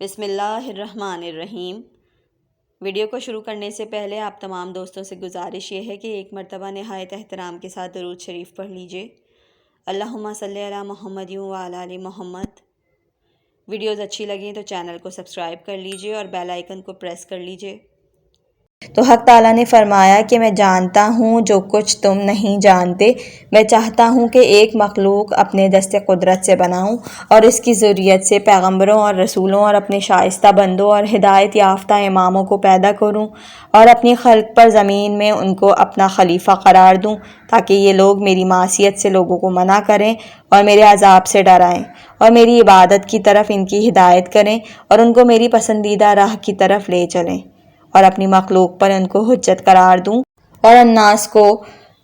بسم اللہ الرحمن الرحیم۔ ویڈیو کو شروع کرنے سے پہلے آپ تمام دوستوں سے گزارش یہ ہے کہ ایک مرتبہ نہایت احترام کے ساتھ درود شریف پڑھ لیجئے۔ اللہم صلی علی محمد و علی آل محمد۔ ویڈیوز اچھی لگیں تو چینل کو سبسکرائب کر لیجئے اور بیل آئیکن کو پریس کر لیجئے۔ تو حق تعالیٰ نے فرمایا کہ میں جانتا ہوں جو کچھ تم نہیں جانتے۔ میں چاہتا ہوں کہ ایک مخلوق اپنے دست قدرت سے بناؤں اور اس کی ذریت سے پیغمبروں اور رسولوں اور اپنے شائستہ بندوں اور ہدایت یافتہ اماموں کو پیدا کروں اور اپنی خلق پر زمین میں ان کو اپنا خلیفہ قرار دوں تاکہ یہ لوگ میری معصیت سے لوگوں کو منع کریں اور میرے عذاب سے ڈرائیں اور میری عبادت کی طرف ان کی ہدایت کریں اور ان کو میری پسندیدہ راہ کی طرف لے چلیں اور اپنی مخلوق پر ان کو حجت قرار دوں اور الناس کو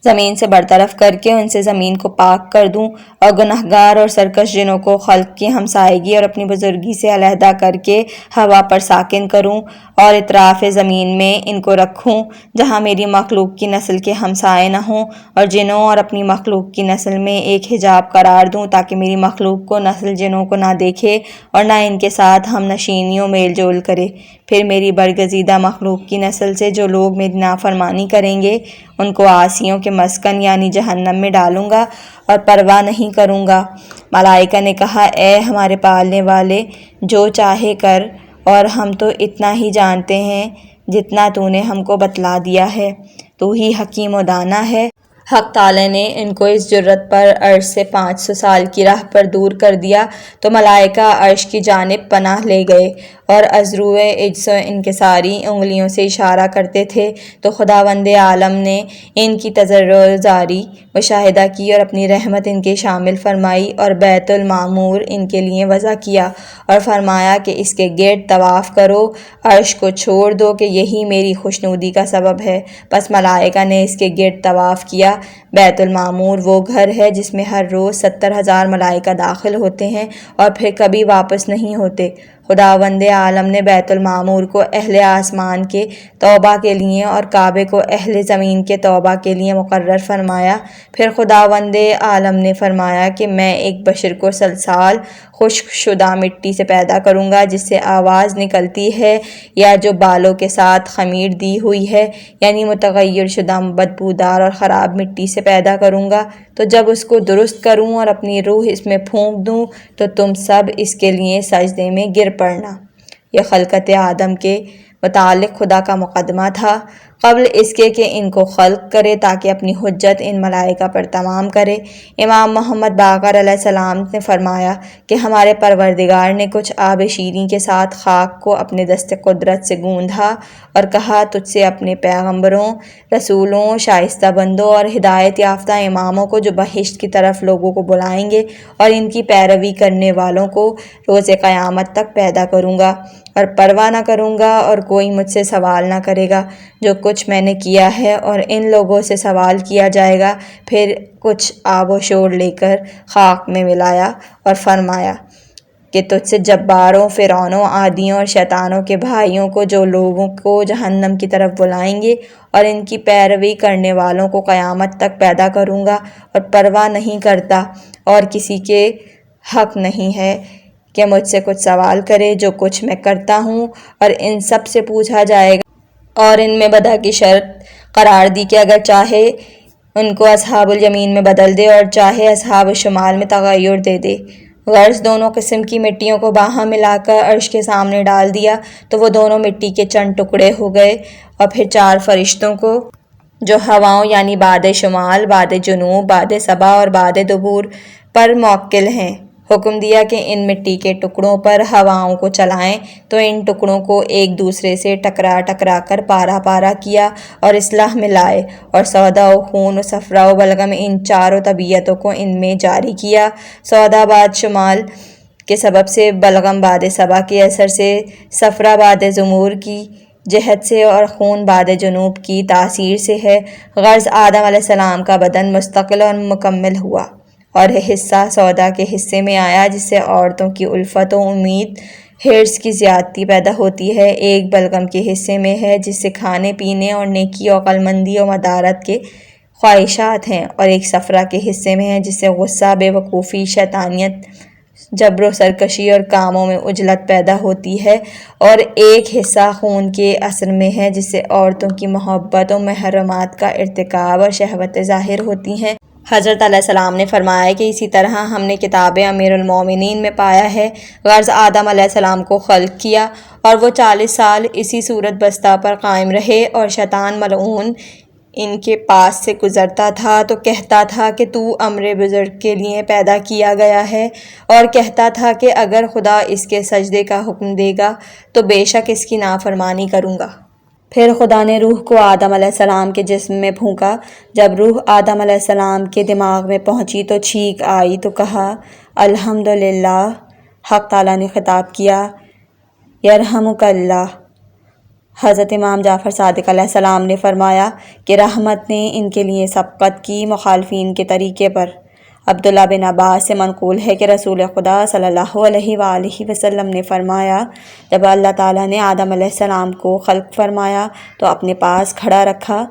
زمین سے برطرف کر کے ان سے زمین کو پاک کر دوں اور گنہگار اور سرکش جنوں کو خلق کی ہمسائیگی اور اپنی بزرگی سے علیحدہ کر کے ہوا پر ساکن کروں اور اطراف زمین میں ان کو رکھوں جہاں میری مخلوق کی نسل کے ہمسائے نہ ہوں اور جنوں اور اپنی مخلوق کی نسل میں ایک حجاب قرار دوں تاکہ میری مخلوق کو نسل جنوں کو نہ دیکھے اور نہ ان کے ساتھ ہم نشینیوں میل جول کرے۔ پھر میری برگزیدہ مخلوق کی نسل سے جو لوگ میری نافرمانی کریں گے ان کو عاصیوں کے مسکن یعنی جہنم میں ڈالوں گا اور پرواہ نہیں کروں گا۔ ملائکہ نے کہا اے ہمارے پالنے والے، جو چاہے کر، اور ہم تو اتنا ہی جانتے ہیں جتنا تو نے ہم کو بتلا دیا ہے، تو ہی حکیم و دانا ہے۔ حق تعالیٰ نے ان کو اس جرت پر عرش سے 500 سال کی راہ پر دور کر دیا تو ملائکہ عرش کی جانب پناہ لے گئے اور از روئے عجز و انکساری انگلیوں سے اشارہ کرتے تھے تو خداوند عالم نے ان کی تضرع و زاری مشاہدہ کی اور اپنی رحمت ان کے شامل فرمائی اور بیت المعمور ان کے لیے وضع کیا اور فرمایا کہ اس کے گرد طواف کرو، عرش کو چھوڑ دو کہ یہی میری خوشنودی کا سبب ہے۔ پس ملائکہ نے اس کے گرد طواف کیا۔ بیت المعمور وہ گھر ہے جس میں ہر روز 70,000 ملائکہ داخل ہوتے ہیں اور پھر کبھی واپس نہیں ہوتے۔ خداوند عالم نے بیت المعمور کو اہل آسمان کے توبہ کے لیے اور کعبے کو اہل زمین کے توبہ کے لیے مقرر فرمایا۔ پھر خداوند عالم نے فرمایا کہ میں ایک بشر کو سلسال خشک شدہ مٹی سے پیدا کروں گا جس سے آواز نکلتی ہے یا جو بالوں کے ساتھ خمیر دی ہوئی ہے، یعنی متغیر شدہ بدبودار اور خراب مٹی سے پیدا کروں گا۔ تو جب اس کو درست کروں اور اپنی روح اس میں پھونک دوں تو تم سب اس کے لیے سجدے میں گر پڑنا۔ یہ خلقت آدم کے متعلق خدا کا مقدمہ تھا قبل اس کے کہ ان کو خلق کرے تاکہ اپنی حجت ان ملائکہ پر تمام کرے۔ امام محمد باقر علیہ السلام نے فرمایا کہ ہمارے پروردگار نے کچھ آب شیریں کے ساتھ خاک کو اپنے دست قدرت سے گوندھا اور کہا تجھ سے اپنے پیغمبروں، رسولوں، شائستہ بندوں اور ہدایت یافتہ اماموں کو جو بہشت کی طرف لوگوں کو بلائیں گے اور ان کی پیروی کرنے والوں کو روز قیامت تک پیدا کروں گا اور پرواہ نہ کروں گا اور کوئی مجھ سے سوال نہ کرے گا جو کچھ میں نے کیا ہے اور ان لوگوں سے سوال کیا جائے گا۔ پھر کچھ آب و شور لے کر خاک میں ملایا اور فرمایا کہ تجھ سے جباروں، فرعونوں، عادیوں اور شیطانوں کے بھائیوں کو جو لوگوں کو جہنم کی طرف بلائیں گے اور ان کی پیروی کرنے والوں کو قیامت تک پیدا کروں گا اور پرواہ نہیں کرتا اور کسی کے حق نہیں ہے کہ مجھ سے کچھ سوال کرے جو کچھ میں کرتا ہوں، اور ان سب سے پوچھا جائے گا۔ اور ان میں بدع کی شرط قرار دی کہ اگر چاہے ان کو اصحاب الیمین میں بدل دے اور چاہے اصحاب الشمال میں تغیر دے دے۔ غرض دونوں قسم کی مٹیوں کو باہم ملا کر عرش کے سامنے ڈال دیا تو وہ دونوں مٹی کے چند ٹکڑے ہو گئے اور پھر 4 فرشتوں کو جو ہواؤں یعنی باد شمال، باد جنوب، باد صبا اور باد دبور پر موکل ہیں حکم دیا کہ ان مٹی کے ٹکڑوں پر ہواؤں کو چلائیں تو ان ٹکڑوں کو ایک دوسرے سے ٹکرا ٹکرا کر پارا پارا کیا اور اصلاح میں لائے اور سودا و خون و صفرا و بلغم ان 4 طبیعتوں کو ان میں جاری کیا۔ سودا باد شمال کے سبب سے، بلغم باد صبا کے اثر سے، صفرا باد زمور کی جہت سے اور خون باد جنوب کی تاثیر سے ہے۔ غرض آدم علیہ السلام کا بدن مستقل اور مکمل ہوا اور حصہ سودا کے حصے میں آیا جس سے عورتوں کی الفت و امید حرص کی زیادتی پیدا ہوتی ہے۔ ایک بلغم کے حصے میں ہے جس سے کھانے پینے اور نیکی و عقل مندی و مدارت کے خواہشات ہیں، اور ایک صفرا کے حصے میں ہے جس سے غصہ، بے وقوفی، شیطانیت، جبر و سرکشی اور کاموں میں عجلت پیدا ہوتی ہے، اور ایک حصہ خون کے اثر میں ہے جس سے عورتوں کی محبت و محرمات کا ارتکاب اور شہوتیں ظاہر ہوتی ہیں۔ حضرت علیہ السلام نے فرمایا کہ اسی طرح ہم نے کتاب امیر المومنین میں پایا ہے، غرض آدم علیہ السلام کو خلق کیا اور وہ 40 سال اسی صورت بستہ پر قائم رہے، اور شیطان ملعون ان کے پاس سے گزرتا تھا تو کہتا تھا کہ تو امر بزرگ کے لیے پیدا کیا گیا ہے، اور کہتا تھا کہ اگر خدا اس کے سجدے کا حکم دے گا تو بے شک اس کی نافرمانی کروں گا۔ پھر خدا نے روح کو آدم علیہ السلام کے جسم میں پھونکا۔ جب روح آدم علیہ السلام کے دماغ میں پہنچی تو چھینک آئی تو کہا الحمدللہ۔ حق تعالیٰ نے خطاب کیا یرحمک اللہ۔ حضرت امام جعفر صادق علیہ السلام نے فرمایا کہ رحمت نے ان کے لیے سبقت کی مخالفین کے طریقے پر۔ عبداللہ بن عباس سے منقول ہے کہ رسول خدا صلی اللہ علیہ وآلہ وسلم نے فرمایا جب اللہ تعالیٰ نے آدم علیہ السلام کو خلق فرمایا تو اپنے پاس کھڑا رکھا